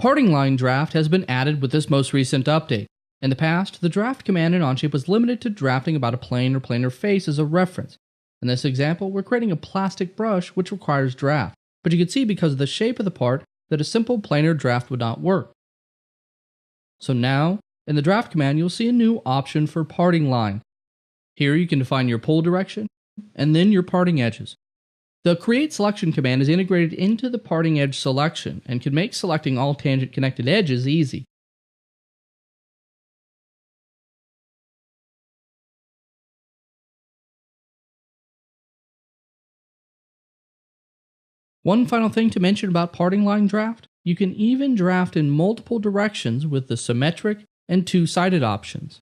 Parting line draft has been added with this most recent update. In the past, the draft command in Onshape was limited to drafting about a plane or planar face as a reference. In this example, we're creating a plastic brush which requires draft, but you can see because of the shape of the part that a simple planar draft would not work. So now, in the draft command, you'll see a new option for parting line. Here you can define your pull direction, and then your parting edges. The create selection command is integrated into the parting edge selection and can make selecting all tangent connected edges easy. One final thing to mention about parting line draft, you can even draft in multiple directions with the symmetric and two-sided options.